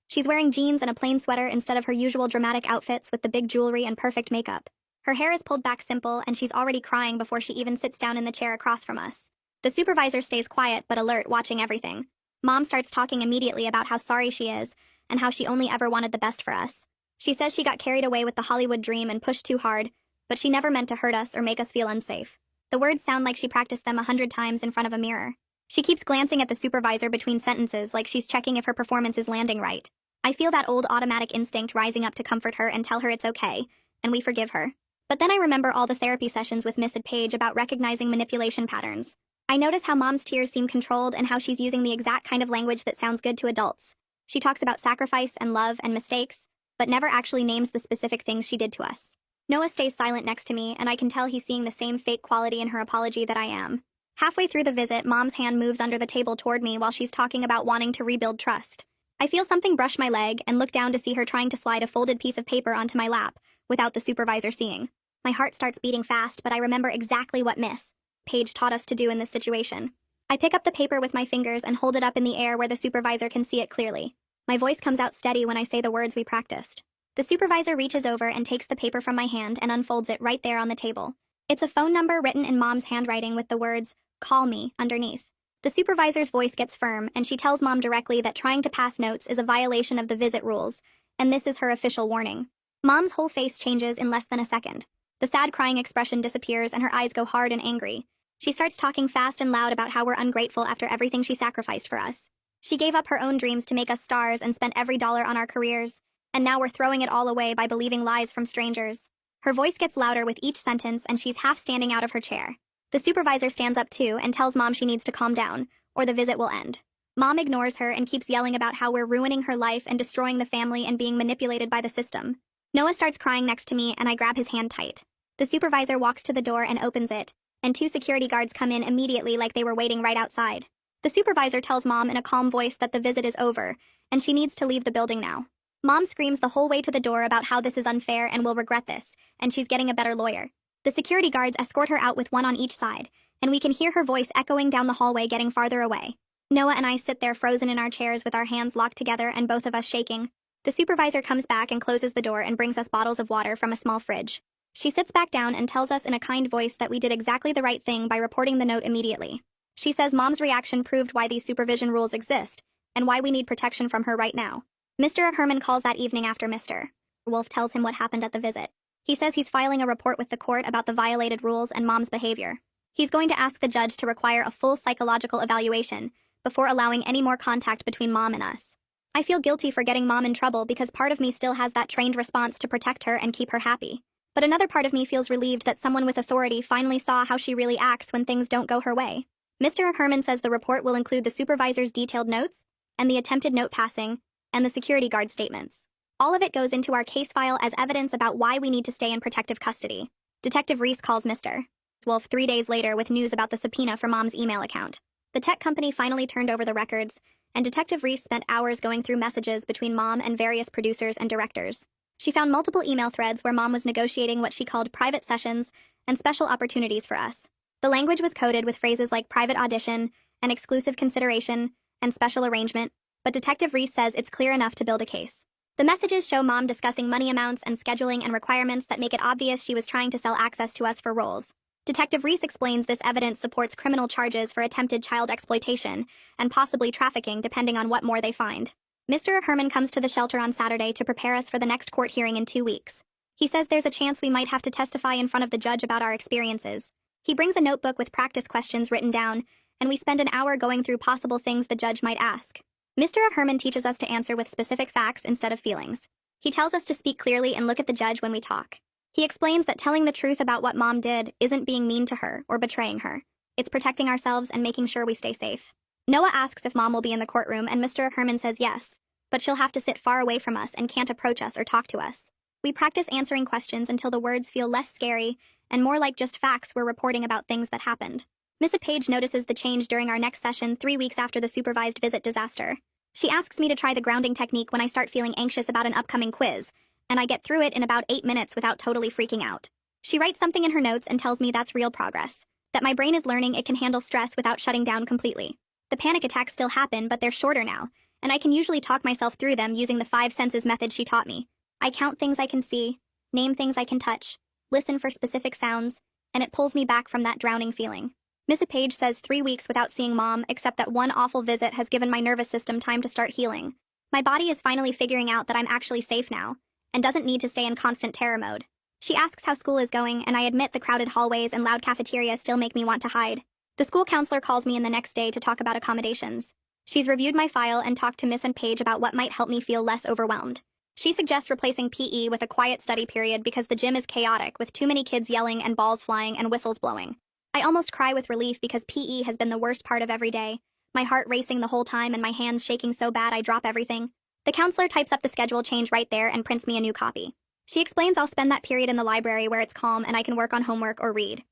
She's wearing jeans and a plain sweater instead of her usual dramatic outfits with the big jewelry and perfect makeup. Her hair is pulled back simple and she's already crying before she even sits down in the chair across from us. The supervisor stays quiet but alert, watching everything. Mom starts talking immediately about how sorry she is and how she only ever wanted the best for us. She says she got carried away with the Hollywood dream and pushed too hard, but she never meant to hurt us or make us feel unsafe. The words sound like she practiced them 100 times in front of a mirror. She keeps glancing at the supervisor between sentences like she's checking if her performance is landing right. I feel that old automatic instinct rising up to comfort her and tell her it's okay, and we forgive her. But then I remember all the therapy sessions with Missy Page about recognizing manipulation patterns. I notice how Mom's tears seem controlled and how she's using the exact kind of language that sounds good to adults. She talks about sacrifice and love and mistakes, but never actually names the specific things she did to us. Noah stays silent next to me, and I can tell he's seeing the same fake quality in her apology that I am. Halfway through the visit, Mom's hand moves under the table toward me while she's talking about wanting to rebuild trust. I feel something brush my leg and look down to see her trying to slide a folded piece of paper onto my lap without the supervisor seeing. My heart starts beating fast, but I remember exactly what Miss Page taught us to do in this situation. I pick up the paper with my fingers and hold it up in the air where the supervisor can see it clearly. My voice comes out steady when I say the words we practiced. The supervisor reaches over and takes the paper from my hand and unfolds it right there on the table. It's a phone number written in Mom's handwriting with the words, "Call me," underneath. The supervisor's voice gets firm, and she tells Mom directly that trying to pass notes is a violation of the visit rules, and this is her official warning. Mom's whole face changes in less than a second. The sad crying expression disappears and her eyes go hard and angry. She starts talking fast and loud about how we're ungrateful after everything she sacrificed for us. She gave up her own dreams to make us stars and spent every dollar on our careers, and now we're throwing it all away by believing lies from strangers. Her voice gets louder with each sentence and she's half standing out of her chair. The supervisor stands up too and tells Mom she needs to calm down, or the visit will end. Mom ignores her and keeps yelling about how we're ruining her life and destroying the family and being manipulated by the system. Noah starts crying next to me and I grab his hand tight. The supervisor walks to the door and opens it, and 2 security guards come in immediately like they were waiting right outside. The supervisor tells Mom in a calm voice that the visit is over, and she needs to leave the building now. Mom screams the whole way to the door about how this is unfair and will regret this, and she's getting a better lawyer. The security guards escort her out with one on each side, and we can hear her voice echoing down the hallway getting farther away. Noah and I sit there frozen in our chairs with our hands locked together and both of us shaking. The supervisor comes back and closes the door and brings us bottles of water from a small fridge. She sits back down and tells us in a kind voice that we did exactly the right thing by reporting the note immediately. She says Mom's reaction proved why these supervision rules exist, and why we need protection from her right now. Mr. Herman calls that evening after Mr. Wolf tells him what happened at the visit. He says he's filing a report with the court about the violated rules and Mom's behavior. He's going to ask the judge to require a full psychological evaluation before allowing any more contact between Mom and us. I feel guilty for getting Mom in trouble because part of me still has that trained response to protect her and keep her happy. But another part of me feels relieved that someone with authority finally saw how she really acts when things don't go her way. Mr. Herman says the report will include the supervisor's detailed notes, and the attempted note passing, and the security guard statements. All of it goes into our case file as evidence about why we need to stay in protective custody. Detective Reese calls Mr. Wolf 3 days later with news about the subpoena for Mom's email account. The tech company finally turned over the records, and Detective Reese spent hours going through messages between Mom and various producers and directors. She found multiple email threads where Mom was negotiating what she called private sessions and special opportunities for us. The language was coded with phrases like private audition, and exclusive consideration, and special arrangement, but Detective Reese says it's clear enough to build a case. The messages show Mom discussing money amounts and scheduling and requirements that make it obvious she was trying to sell access to us for roles. Detective Reese explains this evidence supports criminal charges for attempted child exploitation and possibly trafficking depending on what more they find. Mr. Herman comes to the shelter on Saturday to prepare us for the next court hearing in 2 weeks. He says there's a chance we might have to testify in front of the judge about our experiences. He brings a notebook with practice questions written down, and we spend an hour going through possible things the judge might ask. Mr. Herman teaches us to answer with specific facts instead of feelings. He tells us to speak clearly and look at the judge when we talk. He explains that telling the truth about what Mom did isn't being mean to her or betraying her. It's protecting ourselves and making sure we stay safe. Noah asks if Mom will be in the courtroom, and Mr. Herman says yes, but she'll have to sit far away from us and can't approach us or talk to us. We practice answering questions until the words feel less scary and more like just facts we're reporting about things that happened. Miss Page notices the change during our next session 3 weeks after the supervised visit disaster. She asks me to try the grounding technique when I start feeling anxious about an upcoming quiz, and I get through it in about 8 minutes without totally freaking out. She writes something in her notes and tells me that's real progress, that my brain is learning it can handle stress without shutting down completely. The panic attacks still happen, but they're shorter now, and I can usually talk myself through them using the 5 senses method she taught me. I count things I can see, name things I can touch, listen for specific sounds, and it pulls me back from that drowning feeling. Miss Page says 3 weeks without seeing Mom, except that one awful visit has given my nervous system time to start healing. My body is finally figuring out that I'm actually safe now, and doesn't need to stay in constant terror mode. She asks how school is going, and I admit the crowded hallways and loud cafeteria still make me want to hide. The school counselor calls me in the next day to talk about accommodations. She's reviewed my file and talked to Miss Page about what might help me feel less overwhelmed. She suggests replacing PE with a quiet study period because the gym is chaotic with too many kids yelling and balls flying and whistles blowing. I almost cry with relief because PE has been the worst part of every day, my heart racing the whole time and my hands shaking so bad I drop everything. The counselor types up the schedule change right there and prints me a new copy. She explains I'll spend that period in the library where it's calm and I can work on homework or read.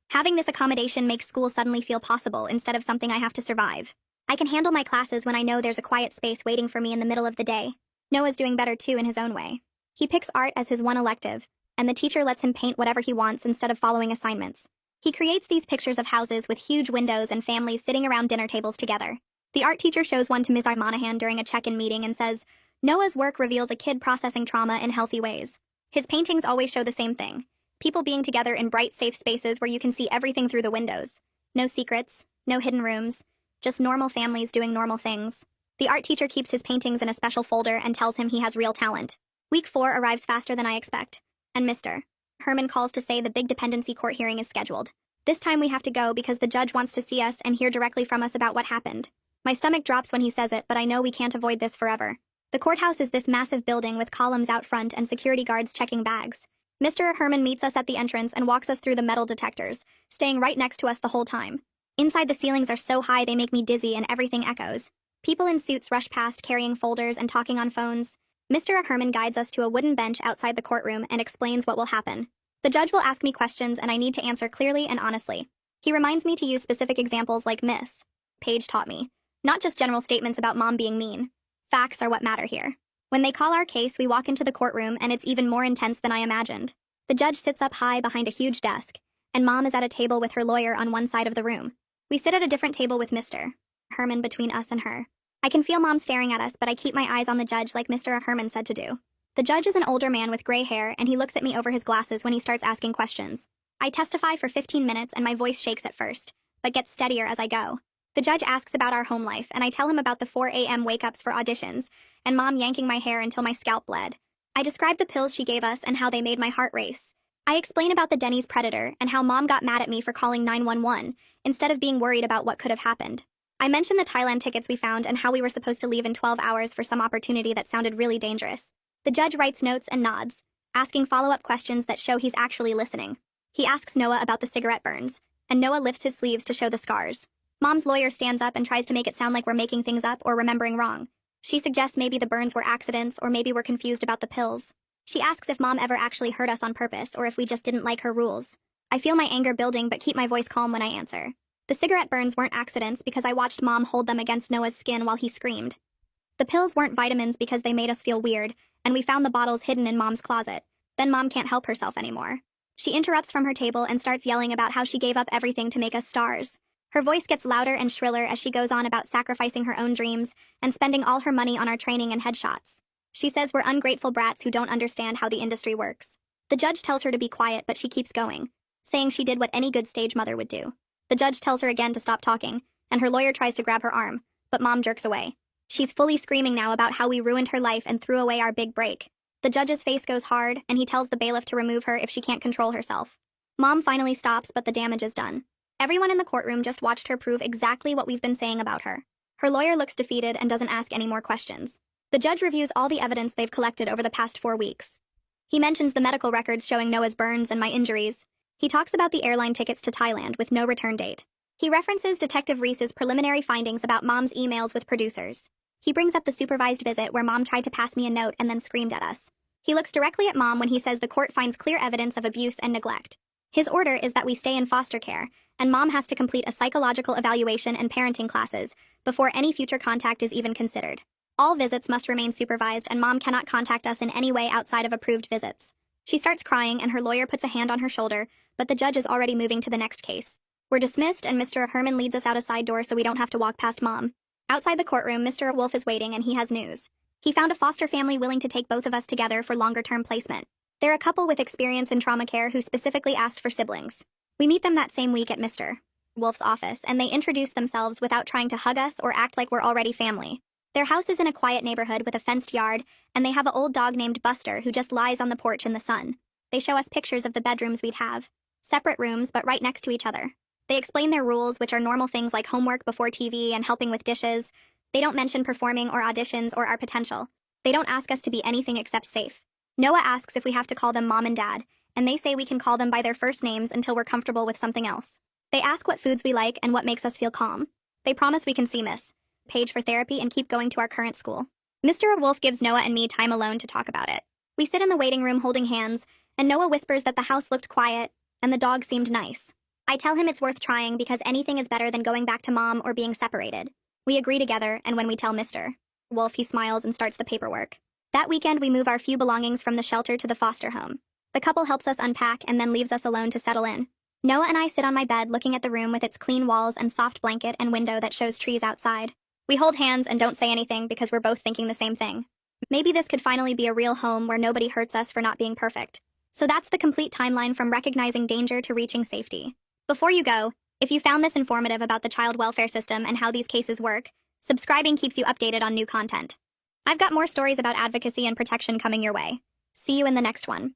Having this accommodation makes school suddenly feel possible instead of something I have to survive. I can handle my classes when I know there's a quiet space waiting for me in the middle of the day. Noah's doing better too in his own way. He picks art as his one elective, and the teacher lets him paint whatever he wants instead of following assignments. He creates these pictures of houses with huge windows and families sitting around dinner tables together. The art teacher shows one to Ms. Monahan during a check-in meeting and says, Noah's work reveals a kid processing trauma in healthy ways. His paintings always show the same thing. People being together in bright, safe spaces where you can see everything through the windows. No secrets, no hidden rooms, just normal families doing normal things. The art teacher keeps his paintings in a special folder and tells him he has real talent. Week 4 arrives faster than I expect, and Mr. Herman calls to say the big dependency court hearing is scheduled. This time we have to go because the judge wants to see us and hear directly from us about what happened. My stomach drops when he says it, but I know we can't avoid this forever. The courthouse is this massive building with columns out front and security guards checking bags. Mr. Herman meets us at the entrance and walks us through the metal detectors, staying right next to us the whole time. Inside, the ceilings are so high they make me dizzy and everything echoes. People in suits rush past carrying folders and talking on phones. Mr. Herman guides us to a wooden bench outside the courtroom and explains what will happen. The judge will ask me questions and I need to answer clearly and honestly. He reminds me to use specific examples like Miss Page taught me. Not just general statements about mom being mean. Facts are what matter here. When they call our case, we walk into the courtroom and it's even more intense than I imagined. The judge sits up high behind a huge desk, and Mom is at a table with her lawyer on one side of the room. We sit at a different table with Mr. Herman between us and her. I can feel Mom staring at us, but I keep my eyes on the judge like Mr. Herman said to do. The judge is an older man with gray hair, and he looks at me over his glasses when he starts asking questions. I testify for 15 minutes and my voice shakes at first, but gets steadier as I go. The judge asks about our home life, and I tell him about the 4 a.m. wake-ups for auditions, and Mom yanking my hair until my scalp bled. I describe the pills she gave us and how they made my heart race. I explain about the Denny's predator and how Mom got mad at me for calling 911 instead of being worried about what could have happened. I mention the Thailand tickets we found and how we were supposed to leave in 12 hours for some opportunity that sounded really dangerous. The judge writes notes and nods, asking follow-up questions that show he's actually listening. He asks Noah about the cigarette burns, and Noah lifts his sleeves to show the scars. Mom's lawyer stands up and tries to make it sound like we're making things up or remembering wrong. She suggests maybe the burns were accidents or maybe we're confused about the pills. She asks if Mom ever actually hurt us on purpose or if we just didn't like her rules. I feel my anger building but keep my voice calm when I answer. The cigarette burns weren't accidents because I watched Mom hold them against Noah's skin while he screamed. The pills weren't vitamins because they made us feel weird, and we found the bottles hidden in Mom's closet. Then Mom can't help herself anymore. She interrupts from her table and starts yelling about how she gave up everything to make us stars. Her voice gets louder and shriller as she goes on about sacrificing her own dreams and spending all her money on our training and headshots. She says we're ungrateful brats who don't understand how the industry works. The judge tells her to be quiet, but she keeps going, saying she did what any good stage mother would do. The judge tells her again to stop talking, and her lawyer tries to grab her arm, but Mom jerks away. She's fully screaming now about how we ruined her life and threw away our big break. The judge's face goes hard, and he tells the bailiff to remove her if she can't control herself. Mom finally stops, but the damage is done. Everyone in the courtroom just watched her prove exactly what we've been saying about her. Her lawyer looks defeated and doesn't ask any more questions. The judge reviews all the evidence they've collected over the past 4 weeks. He mentions the medical records showing Noah's burns and my injuries. He talks about the airline tickets to Thailand with no return date. He references Detective Reese's preliminary findings about Mom's emails with producers. He brings up the supervised visit where Mom tried to pass me a note and then screamed at us. He looks directly at Mom when he says the court finds clear evidence of abuse and neglect. His order is that we stay in foster care, and Mom has to complete a psychological evaluation and parenting classes before any future contact is even considered. All visits must remain supervised, and Mom cannot contact us in any way outside of approved visits. She starts crying, and her lawyer puts a hand on her shoulder, but the judge is already moving to the next case. We're dismissed, and Mr. Herman leads us out a side door so we don't have to walk past Mom. Outside the courtroom, Mr. Wolf is waiting, and he has news. He found a foster family willing to take both of us together for longer-term placement. They're a couple with experience in trauma care who specifically asked for siblings. We meet them that same week at Mr. Wolf's office, and they introduce themselves without trying to hug us or act like we're already family. Their house is in a quiet neighborhood with a fenced yard, and they have an old dog named Buster who just lies on the porch in the sun. They show us pictures of the bedrooms we'd have. Separate rooms, but right next to each other. They explain their rules, which are normal things like homework before TV and helping with dishes. They don't mention performing or auditions or our potential. They don't ask us to be anything except safe. Noah asks if we have to call them Mom and Dad, and they say we can call them by their first names until we're comfortable with something else. They ask what foods we like and what makes us feel calm. They promise we can see Miss Page for therapy and keep going to our current school. Mr. Wolf gives Noah and me time alone to talk about it. We sit in the waiting room holding hands, and Noah whispers that the house looked quiet, and the dog seemed nice. I tell him it's worth trying because anything is better than going back to Mom or being separated. We agree together, and when we tell Mr. Wolf, he smiles and starts the paperwork. That weekend, we move our few belongings from the shelter to the foster home. The couple helps us unpack and then leaves us alone to settle in. Noah and I sit on my bed looking at the room with its clean walls and soft blanket and window that shows trees outside. We hold hands and don't say anything because we're both thinking the same thing. Maybe this could finally be a real home where nobody hurts us for not being perfect. So that's the complete timeline from recognizing danger to reaching safety. Before you go, if you found this informative about the child welfare system and how these cases work, subscribing keeps you updated on new content. I've got more stories about advocacy and protection coming your way. See you in the next one.